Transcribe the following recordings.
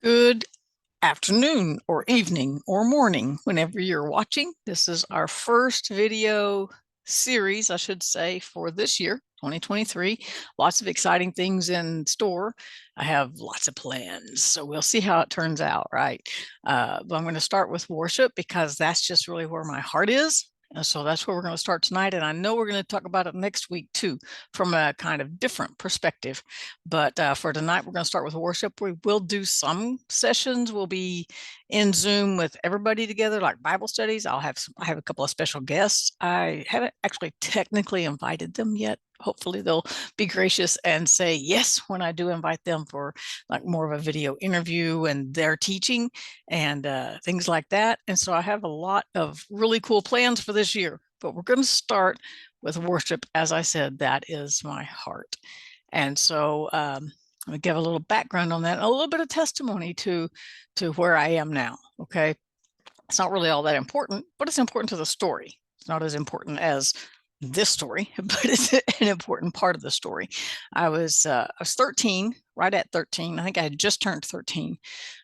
Good afternoon or evening or morning, whenever you're watching. This is our first video series, I should say, for this year, 2023. Lots of exciting things in store. I have lots of plans, so we'll see how it turns out, right? But I'm going to start with worship because that's just really where my heart is. And so that's where we're going to start tonight. And I know we're going to talk about it next week too, from a kind of different perspective. But for tonight, we're going to start with worship. We will do some sessions. We'll be in Zoom with everybody together, like Bible studies. I have a couple of special guests. I haven't actually technically invited them yet. Hopefully they'll be gracious and say yes when I do invite them for like more of a video interview and their teaching and things like that. And so I have a lot of really cool plans for this year, but we're going to start with worship. As I said, that is my heart. And so I'm going to give a little background on that, and a little bit of testimony to where I am now. Okay. It's not really all that important, but it's important to the story. It's not as important as this story, but it's an important part of the story. I was 13, right at 13. I think I had just turned 13.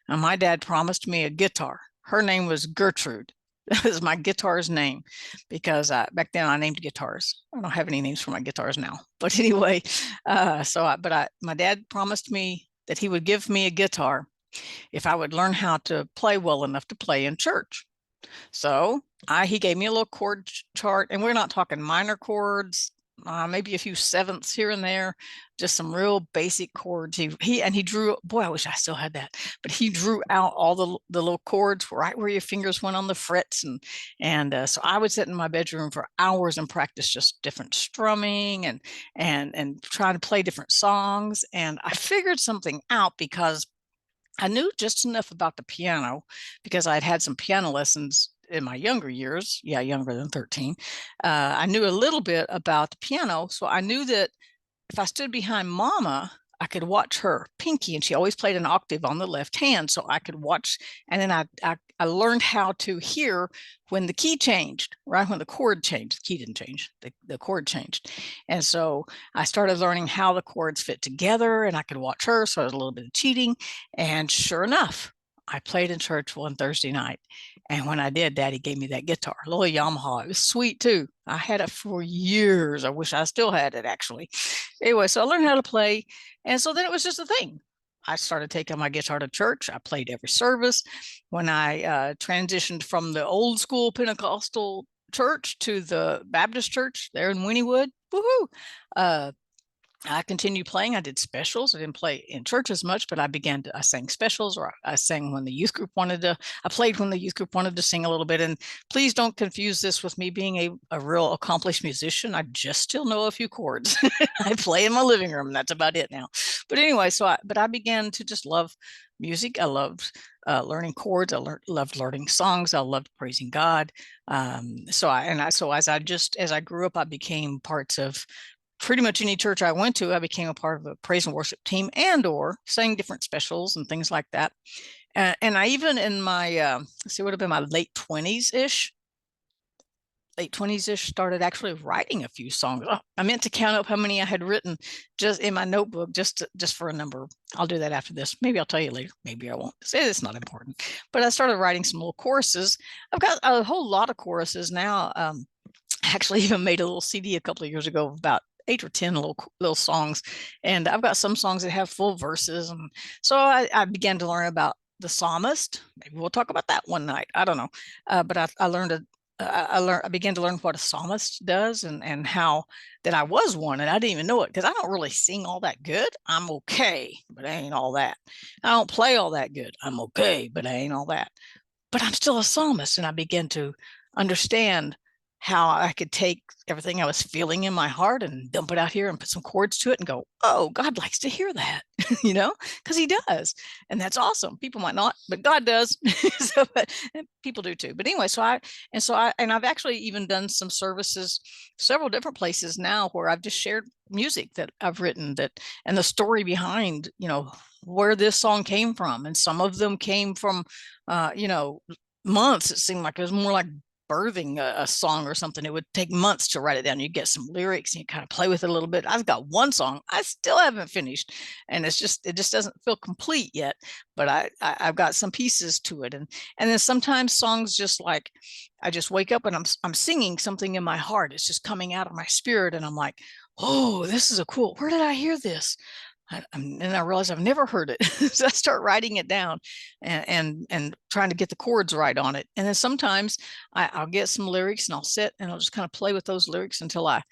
And my dad promised me a guitar. Her name was Gertrude. That was my guitar's name because back then I named guitars. I don't have any names for my guitars now. But anyway, my dad promised me that he would give me a guitar if I would learn how to play well enough to play in church. So he gave me a little chord chart, and we're not talking minor chords, maybe a few sevenths here and there, just some real basic chords. He drew, boy, I wish I still had that, but he drew out all the little chords right where your fingers went on the frets. And so I would sit in my bedroom for hours and practice just different strumming and trying to play different songs. And I figured something out because I knew just enough about the piano because I'd had some piano lessons in my younger years. Yeah, younger than 13. I knew a little bit about the piano. So I knew that if I stood behind Mama, I could watch her, Pinky, and she always played an octave on the left hand. So I could watch, and then I learned how to hear when the key changed, right? When the chord changed. The key didn't change, the chord changed. And so I started learning how the chords fit together, and I could watch her. So it was a little bit of cheating. And sure enough, I played in church one Thursday night. And when I did, Daddy gave me that guitar, a little Yamaha. It was sweet too. I had it for years. I wish I still had it, actually. Anyway, so I learned how to play. And so then it was just a thing. I started taking my guitar to church. I played every service. When I transitioned from the old school Pentecostal church to the Baptist church there in Wynnewood, woohoo! I continued playing. I did specials. I didn't play in church as much, but I sang specials, or I sang when the youth group I played when the youth group wanted to sing a little bit. And please don't confuse this with me being a real accomplished musician. I just still know a few chords. I play in my living room. And that's about it now. But anyway, but I began to just love music. I loved learning chords. Loved learning songs. I loved praising God. So as I grew up, I became parts of pretty much any church I went to. I became a part of a praise and worship team or sang different specials and things like that. And I even in my, it would have been my late 20s ish, started actually writing a few songs. Oh, I meant to count up how many I had written just in my notebook, just for a number. I'll do that after this. Maybe I'll tell you later. Maybe I won't. It's not important. But I started writing some little choruses. I've got a whole lot of choruses now. I actually even made a little CD a couple of years ago about 8 or 10 little songs, and I've got some songs that have full verses. And so I began to learn about the psalmist. Maybe we'll talk about that one night. I don't know, but I began to learn what a psalmist does, and how that I was one, and I didn't even know it because I don't really sing all that good. I'm okay, but I ain't all that. I don't play all that good. I'm okay, but I ain't all that. But I'm still a psalmist, and I began to understand how I could take everything I was feeling in my heart and dump it out here and put some chords to it and go, oh, God likes to hear that, because he does. And that's awesome. People might not, but God does. So, but people do too. But anyway, I've actually even done some services, several different places now where I've just shared music that I've written and the story behind, where this song came from. And some of them came from, months. It seemed like it was more like birthing a song or something, it would take months to write it down. You get some lyrics and you kind of play with it a little bit. I've got one song I still haven't finished, and it just doesn't feel complete yet. But I've got some pieces to it, and then sometimes songs just like I just wake up and I'm singing something in my heart. It's just coming out of my spirit, and I'm like, oh, this is a cool. Where did I hear this? And I realized I've never heard it. So I start writing it down and trying to get the chords right on it. And then sometimes I'll get some lyrics and I'll sit and I'll just kind of play with those lyrics until I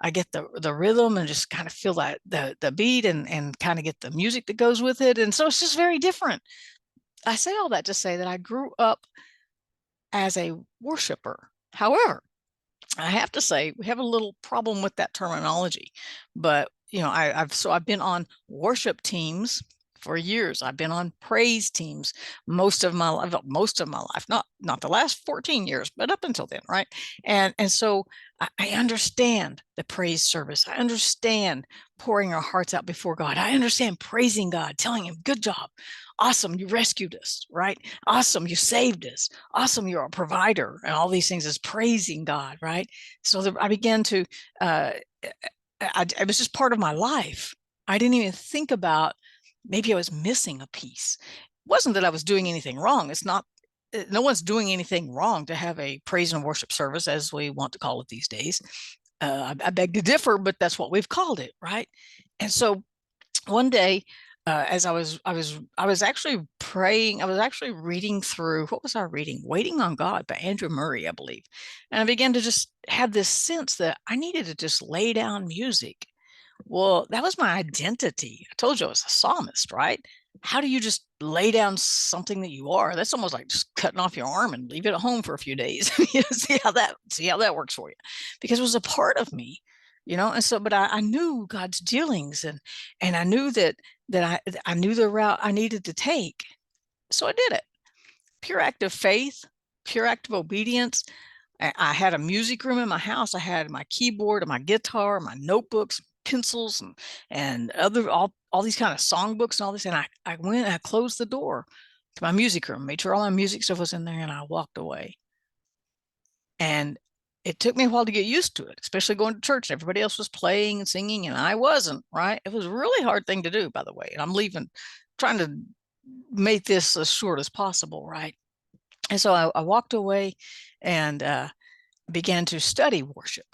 get the rhythm and just kind of feel that the beat and kind of get the music that goes with it. And so it's just very different. I say all that to say that I grew up as a worshiper. However, I have to say we have a little problem with that terminology, but I've been on worship teams for years. I've been on praise teams most of my life, not the last 14 years, but up until then, right? And so I understand the praise service. I understand pouring our hearts out before God. I understand praising God, telling him, good job. Awesome, you rescued us, right? Awesome, you saved us. Awesome, you're a provider, and all these things is praising God, right? So I began to, it was just part of my life. I didn't even think about maybe I was missing a piece. It wasn't that I was doing anything wrong. It's not, no one's doing anything wrong to have a praise and worship service, as we want to call it these days. I beg to differ, but that's what we've called it, right? And so one day, as I was actually praying, I was actually reading through, what was I reading? Waiting on God by Andrew Murray, I believe. And I began to just have this sense that I needed to just lay down music. Well, that was my identity. I told you I was a psalmist, right? How do you just lay down something that you are? That's almost like just cutting off your arm and leave it at home for a few days. See how that works for you, because it was a part of me, And so, but I knew God's dealings, and I knew that I knew the route I needed to take, so I did it. Pure act of faith, pure act of obedience. I had a music room in my house. I had my keyboard and my guitar, my notebooks, pencils, and other all these kind of songbooks and all this. And I went and I closed the door to my music room, made sure all my music stuff was in there, and I walked away. And it took me a while to get used to it, especially going to church. Everybody else was playing and singing, and I wasn't, right? It was a really hard thing to do, by the way. And I'm trying to make this as short as possible, right? And so I walked away and began to study worship.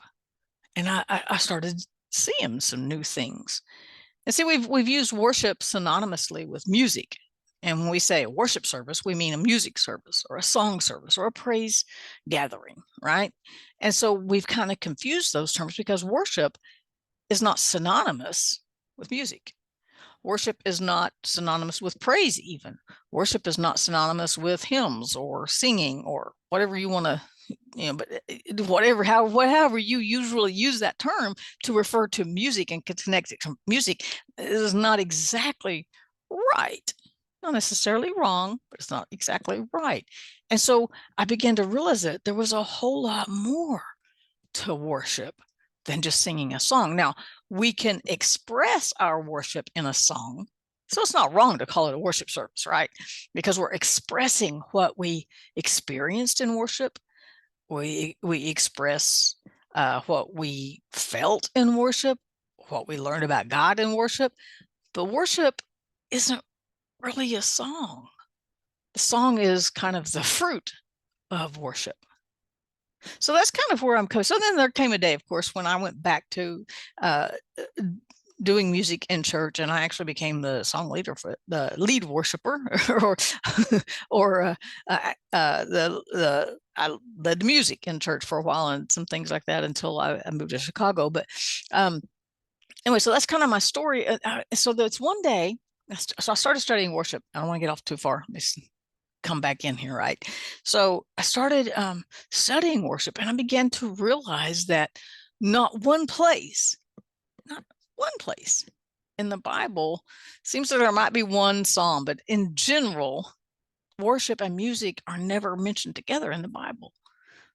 And I started seeing some new things. And see, we've used worship synonymously with music. And when we say a worship service, we mean a music service or a song service or a praise gathering, right? And so we've kind of confused those terms because worship is not synonymous with music. Worship is not synonymous with praise, even. Worship is not synonymous with hymns or singing or whatever you want to, but however you usually use that term to refer to music and connect it to music is not exactly right. Not necessarily wrong, but it's not exactly right. And so I began to realize that there was a whole lot more to worship than just singing a song. Now, we can express our worship in a song. So it's not wrong to call it a worship service, right? Because we're expressing what we experienced in worship. We express what we felt in worship, what we learned about God in worship. But worship isn't really a song. The song is kind of the fruit of worship. So that's kind of where I'm coming. So then there came a day, of course, when I went back to doing music in church, and I actually became the song leader for the lead worshiper, or I led the music in church for a while and some things like that until I moved to Chicago. But anyway, so that's kind of my story. So that's one day. So I started studying worship. I don't want to get off too far. Let's come back in here, right? So I started studying worship, and I began to realize that not one place in the Bible, seems that there might be one psalm, but in general, worship and music are never mentioned together in the Bible.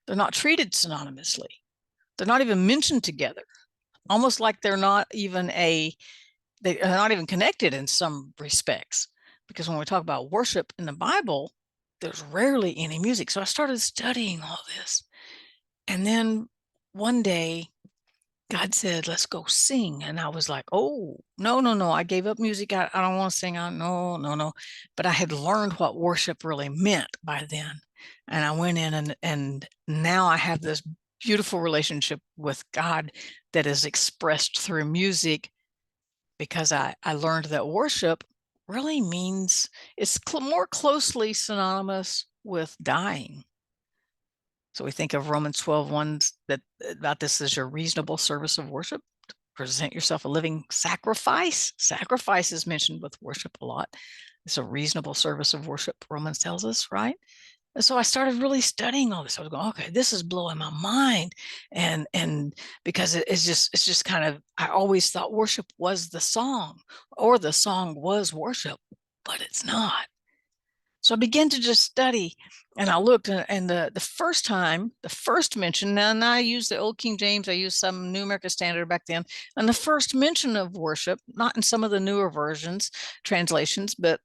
They're not treated synonymously. They're not even mentioned together, almost like they're not even connected in some respects. Because when we talk about worship in the Bible, there's rarely any music. So I started studying all this. And then one day, God said, let's go sing. And I was like, oh, no, no, no. I gave up music. I don't want to sing. No, no, no. But I had learned what worship really meant by then. And I went in and now I have this beautiful relationship with God that is expressed through music because I learned that worship really means it's more closely synonymous with dying. So we think of Romans 12:1 that about this as your reasonable service of worship. Present yourself a living sacrifice. Sacrifice is mentioned with worship a lot. It's a reasonable service of worship, Romans tells us, right? And so I started really studying all this. I was going, okay, this is blowing my mind. And because it's just kind of, I always thought worship was the song or the song was worship, but it's not. So I began to just study and I looked and the first mention, and I used the old King James, I used some New American Standard back then, and the first mention of worship, not in some of the newer versions, translations, but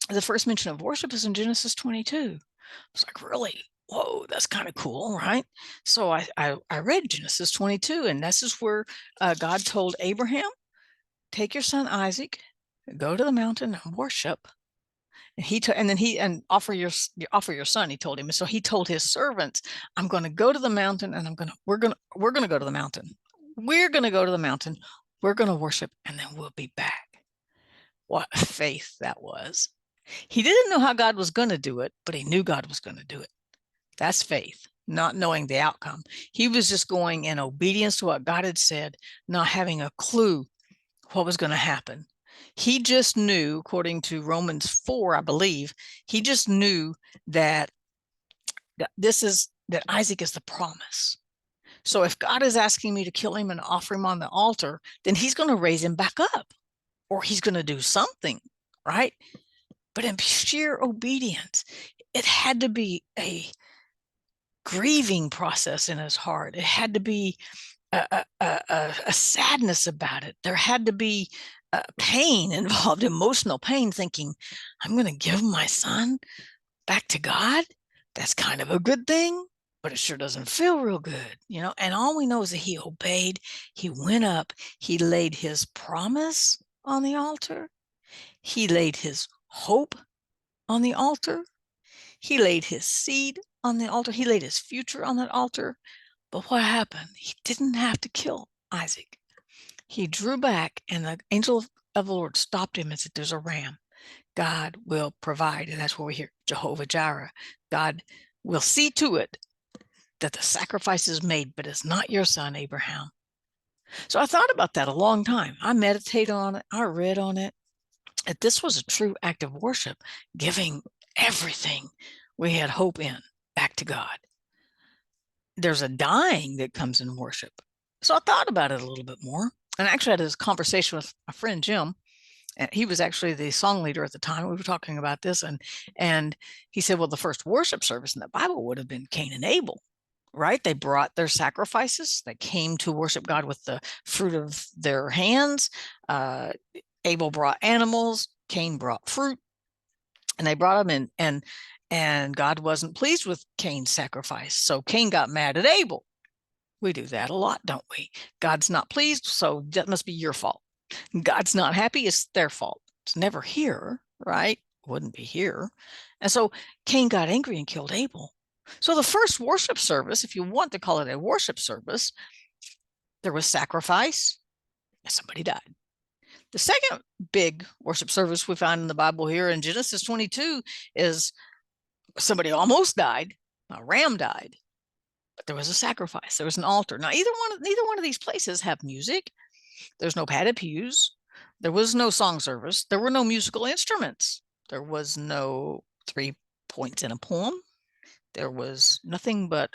the first mention of worship is in Genesis 22. I was like, really? Whoa, that's kind of cool, right? So I read Genesis 22, and this is where God told Abraham, take your son Isaac, go to the mountain and worship. And offer your son, he told him. And so he told his servants, I'm going to go to the mountain and we're going to go to the mountain. We're going to go to the mountain. We're going to worship and then we'll be back. What faith that was. He didn't know how God was going to do it, but he knew God was going to do it. That's faith, not knowing the outcome. He was just going in obedience to what God had said, not having a clue what was going to happen. He just knew, according to Romans 4, I believe, he just knew that that Isaac is the promise. So if God is asking me to kill him and offer him on the altar, then he's going to raise him back up, or he's going to do something, right? But in sheer obedience, it had to be a grieving process in his heart. It had to be a sadness about it. There had to be pain involved, emotional pain, thinking, I'm going to give my son back to God. That's kind of a good thing, but it sure doesn't feel real good, you know? And all we know is that he obeyed. He went up. He laid his promise on the altar. He laid his hope on the altar. He laid his seed on the altar. He laid his future on that altar. But what happened? He didn't have to kill Isaac. He drew back, and the angel of the Lord stopped him and said, there's a ram. God will provide. And that's where we hear Jehovah Jireh. God will see to it that the sacrifice is made, but it's not your son, Abraham. So I thought about that a long time. I meditated on it. I read on it. That this was a true act of worship, giving everything we had hope in back to God. There's a dying that comes in worship. So I thought about it a little bit more. And I actually had this conversation with my friend Jim. And he was actually the song leader at the time. We were talking about this. And he said, well, the first worship service in the Bible would have been Cain and Abel, right? They brought their sacrifices. They came to worship God with the fruit of their hands. Abel brought animals. Cain brought fruit. And they brought them in. And God wasn't pleased with Cain's sacrifice. So Cain got mad at Abel. We do that a lot, don't we? God's not pleased, so that must be your fault. God's not happy, it's their fault. It's never here, right? Wouldn't be here. And so Cain got angry and killed Abel. So the first worship service, if you want to call it a worship service, there was sacrifice and somebody died. The second big worship service we find in the Bible here in Genesis 22 is somebody almost died, a ram died. But there was a sacrifice. There was an altar. Now, neither one of these places have music. There's no padded pews. There was no song service. There were no musical instruments. There was no 3 points in a poem. There was nothing but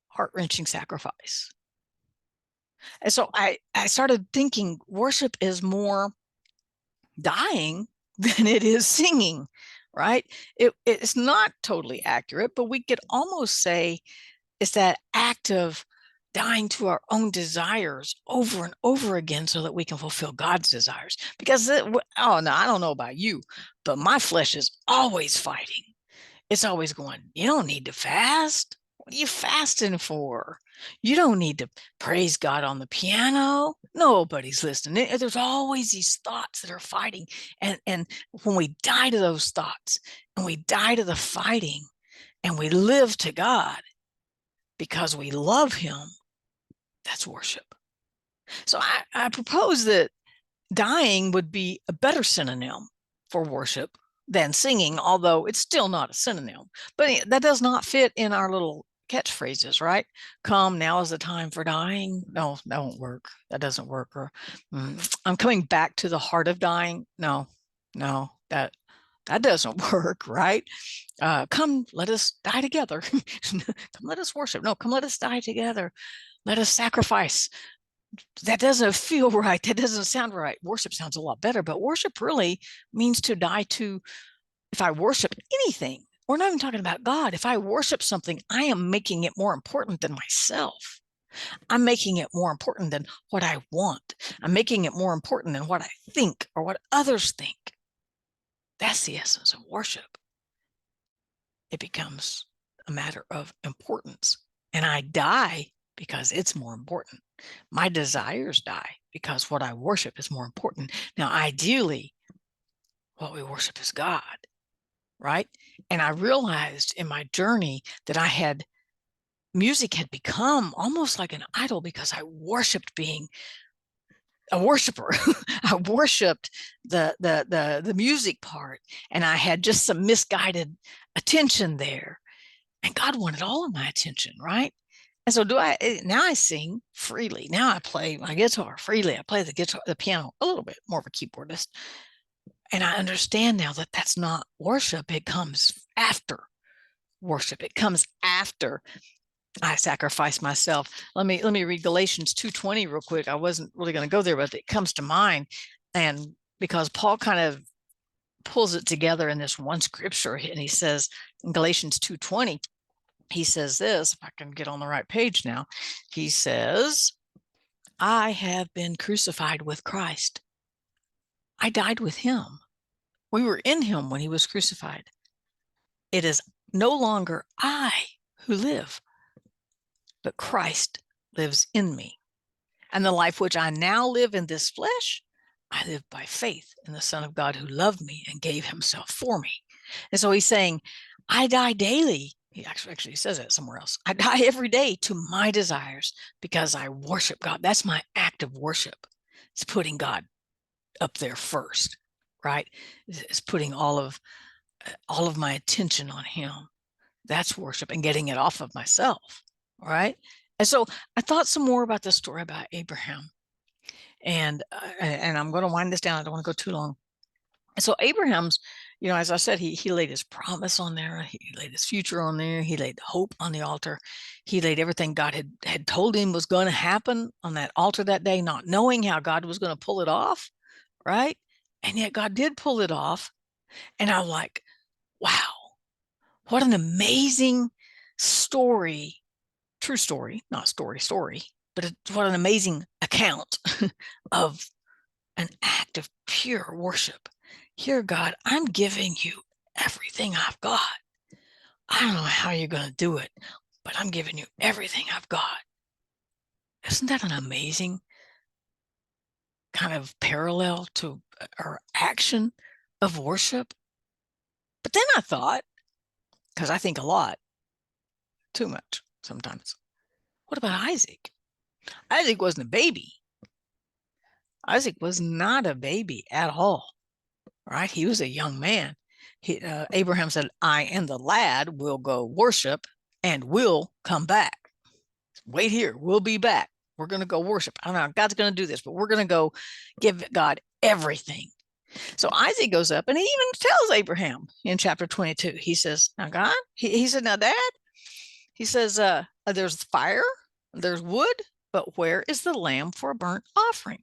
heart-wrenching sacrifice. And so I started thinking worship is more dying than it is singing, right? It's not totally accurate, but we could almost say it's that act of dying to our own desires over and over again so that we can fulfill God's desires. Because, oh no, I don't know about you, but my flesh is always fighting. It's always going, you don't need to fast. What are you fasting for? You don't need to praise God on the piano. Nobody's listening. There's always these thoughts that are fighting. And when we die to those thoughts and we die to the fighting and we live to God because we love him, that's worship. So I propose that dying would be a better synonym for worship than singing, although it's still not a synonym. But that does not fit in our little catchphrases, right? Come, now is the time for dying. No, that won't work. That doesn't work. Or I'm coming back to the heart of dying. No, that doesn't work, right? Come, let us die together. Come, let us worship. No, come, let us die together. Let us sacrifice. That doesn't feel right. That doesn't sound right. Worship sounds a lot better, but worship really means to die to. If I worship anything, we're not even talking about God. If I worship something, I am making it more important than myself. I'm making it more important than what I want. I'm making it more important than what I think or what others think. That's the essence of worship. It becomes a matter of importance. And I die because it's more important. My desires die because what I worship is more important. Now, ideally, what we worship is God, right? And I realized in my journey that music had become almost like an idol because I worshiped being a worshiper. I worshiped the music part, and I had just some misguided attention there. And God wanted all of my attention, right? And so now I sing freely. Now I play my guitar freely. I play the guitar, the piano, a little bit more of a keyboardist. And I understand now that that's not worship. It comes after worship. It comes after I sacrifice myself. Let me read Galatians 2:20 real quick. I wasn't really going to go there, but it comes to mind. And because Paul kind of pulls it together in this one scripture, and he says in Galatians 2:20, he says this, if I can get on the right page now, he says, I have been crucified with Christ. I died with him. We were in him when he was crucified. It is no longer I who live, but Christ lives in me. And the life which I now live in this flesh, I live by faith in the Son of God who loved me and gave himself for me. And so he's saying, I die daily. He actually says it somewhere else. I die every day to my desires because I worship God. That's my act of worship. It's putting God up there first, right? It's putting all of my attention on him. That's worship, and getting it off of myself, right? And so I thought some more about the story about Abraham. And I'm going to wind this down. I don't want to go too long. And so Abraham's, as I said, he laid his promise on there. He laid his future on there. He laid hope on the altar. He laid everything God had told him was going to happen on that altar that day, not knowing how God was going to pull it off, right? And yet God did pull it off. And I'm like, wow, what an amazing story. True story, not story, but what an amazing account of an act of pure worship. Here, God, I'm giving you everything I've got. I don't know how you're going to do it, but I'm giving you everything I've got. Isn't that an amazing kind of parallel to our action of worship? But then I thought, because I think a lot, too much sometimes, what about Isaac? Isaac wasn't a baby. Isaac was not a baby at all, right? He was a young man. Abraham said, I and the lad will go worship and we'll come back. Wait here. We'll be back. We're going to go worship. I don't know. God's going to do this, but we're going to go give God everything. So Isaac goes up and he even tells Abraham in chapter 22, he says, now God, he said, now Dad, he says, there's fire, there's wood, but where is the lamb for a burnt offering?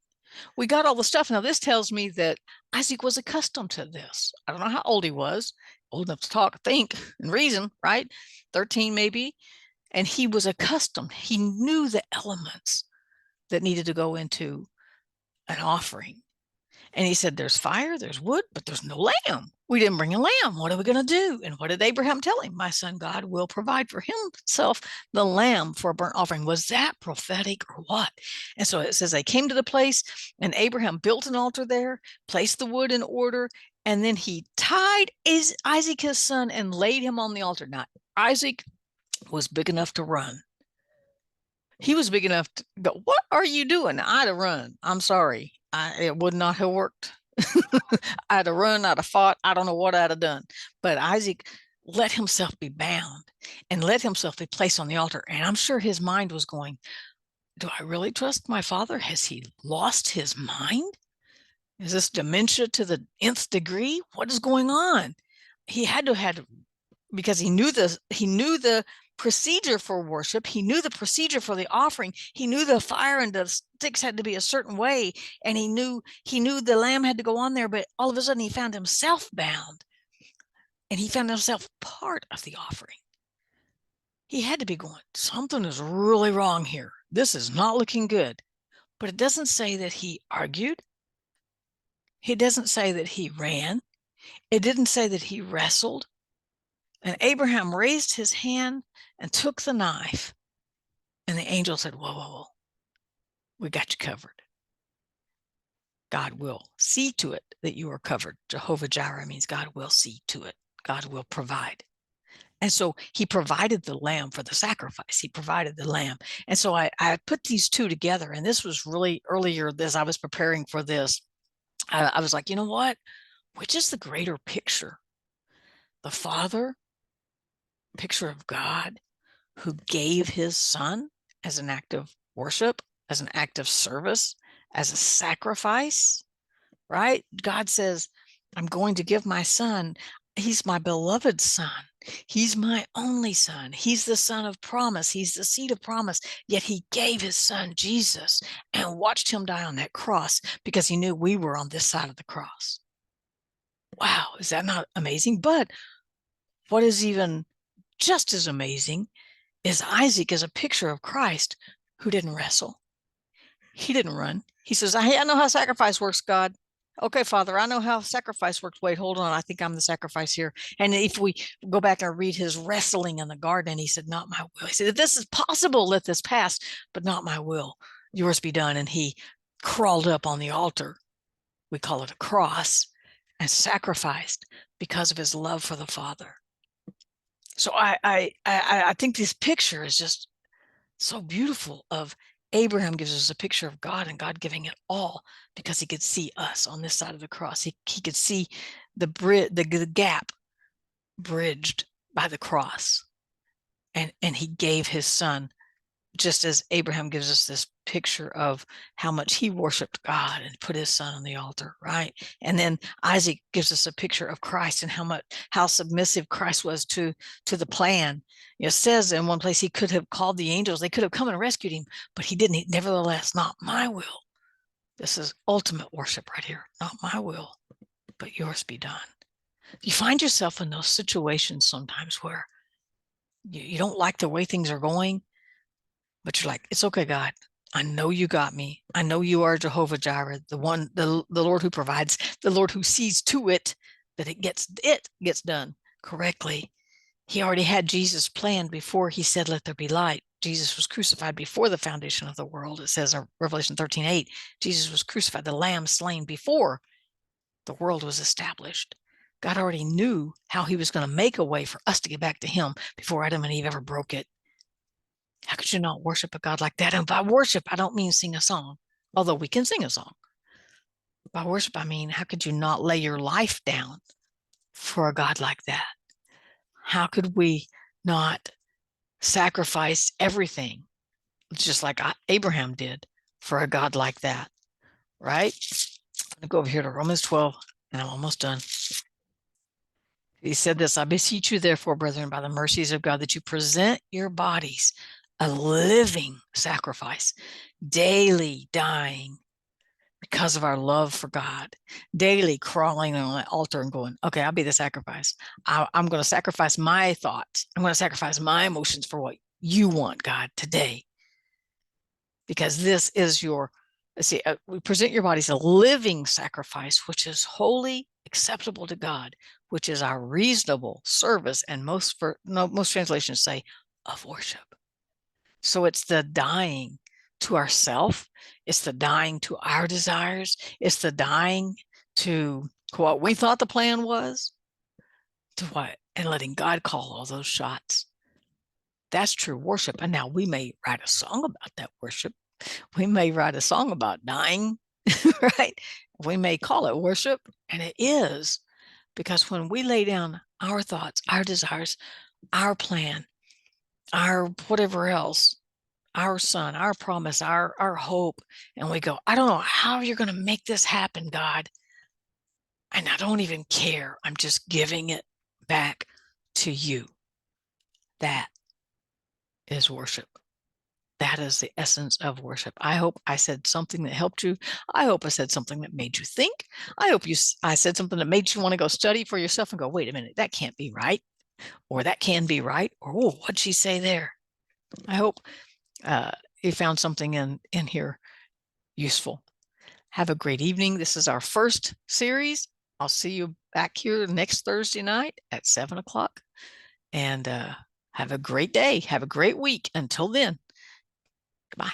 We got all the stuff. Now, this tells me that Isaac was accustomed to this. I don't know how old he was, old enough to talk, think, and reason, right? 13 maybe. And he was accustomed. He knew the elements that needed to go into an offering. And he said, there's fire, there's wood, but there's no lamb. We didn't bring a lamb. What are we going to do? And what did Abraham tell him? My son, God will provide for himself the lamb for a burnt offering. Was that prophetic or what? And so it says they came to the place, and Abraham built an altar there, placed the wood in order, and then he tied Isaac, his son, and laid him on the altar. Now, Isaac was big enough to run. He was big enough to go, what are you doing? I'd have run. I'm sorry. It would not have worked. I'd have run, I'd have fought. I don't know what I'd have done. But Isaac let himself be bound and let himself be placed on the altar. And I'm sure his mind was going, do I really trust my father? Has he lost his mind? Is this dementia to the nth degree? What is going on? He had to have, because he knew the procedure for worship. He knew the procedure for the offering. He knew the fire and the sticks had to be a certain way. And he knew the lamb had to go on there, but all of a sudden he found himself bound, and he found himself part of the offering. He had to be going, something is really wrong here. This is not looking good. But it doesn't say that he argued. It doesn't say that he ran. It didn't say that he wrestled. And Abraham raised his hand and took the knife. And the angel said, whoa, whoa, whoa. We got you covered. God will see to it that you are covered. Jehovah Jireh means God will see to it. God will provide. And so he provided the lamb for the sacrifice. He provided the lamb. And so I put these two together. And this was really earlier as I was preparing for this. I was like, you know what? Which is the greater picture? The Father, picture of God, who gave his son as an act of worship, as an act of service, as a sacrifice, right? God says, I'm going to give my son. He's my beloved son. He's my only son. He's the son of promise. He's the seed of promise. Yet he gave his son, Jesus, and watched him die on that cross because he knew we were on this side of the cross. Wow, is that not amazing? But what is even just as amazing is Isaac is a picture of Christ who didn't wrestle. He didn't run. He says, I know how sacrifice works, God. Okay, Father, I know how sacrifice works. Wait, hold on. I think I'm the sacrifice here. And if we go back and read his wrestling in the garden, he said, not my will. He said, if this is possible, let this pass, but not my will. Yours be done. And he crawled up on the altar. We call it a cross, and sacrificed because of his love for the Father. So I think this picture is just so beautiful of Abraham gives us a picture of God, and God giving it all because he could see us on this side of the cross. He could see the gap bridged by the cross, and he gave his son, just as Abraham gives us this picture of how much he worshiped God and put his son on the altar, right? And then Isaac gives us a picture of Christ and how submissive Christ was to the plan. It says in one place he could have called the angels. They could have come and rescued him, but he didn't. Nevertheless, not my will. This is ultimate worship right here. Not my will, but yours be done. You find yourself in those situations sometimes where you don't like the way things are going, but you're like, it's okay, God. I know you got me. I know you are Jehovah Jireh, the Lord who provides, the Lord who sees to it that it gets done correctly. He already had Jesus planned before he said, let there be light. Jesus was crucified before the foundation of the world. It says in Revelation 13:8, Jesus was crucified, the lamb slain before the world was established. God already knew how he was going to make a way for us to get back to him before Adam and Eve ever broke it. How could you not worship a God like that? And by worship, I don't mean sing a song, although we can sing a song. By worship, I mean, how could you not lay your life down for a God like that? How could we not sacrifice everything, just like Abraham did, for a God like that, right? I'm going to go over here to Romans 12, and I'm almost done. He said this, I beseech you, therefore, brethren, by the mercies of God, that you present your bodies a living sacrifice, daily dying because of our love for God, daily crawling on the altar and going, okay, I'll be the sacrifice. I'm going to sacrifice my thoughts. I'm going to sacrifice my emotions for what you want, God, today. Because this is your let's see, we present your bodies a living sacrifice, which is holy, acceptable to God, which is our reasonable service. And most translations say of worship. So it's the dying to ourself. It's the dying to our desires. It's the dying to what we thought the plan was, to what, and letting God call all those shots. That's true worship. And now we may write a song about that worship. We may write a song about dying, right? We may call it worship, and it is, because when we lay down our thoughts, our desires, our plan, our whatever else, our son, our promise, our hope, and we go, I don't know how you're going to make this happen, God. And I don't even care. I'm just giving it back to you. That is worship. That is the essence of worship. I hope I said something that helped you. I hope I said something that made you think. I said something that made you want to go study for yourself and go, wait a minute, that can't be right. Or that can be right. Or, oh, what'd she say there? I hope you found something in here useful. Have a great evening. This is our first series. I'll see you back here next Thursday night at 7 o'clock. And have a great day. Have a great week. Until then.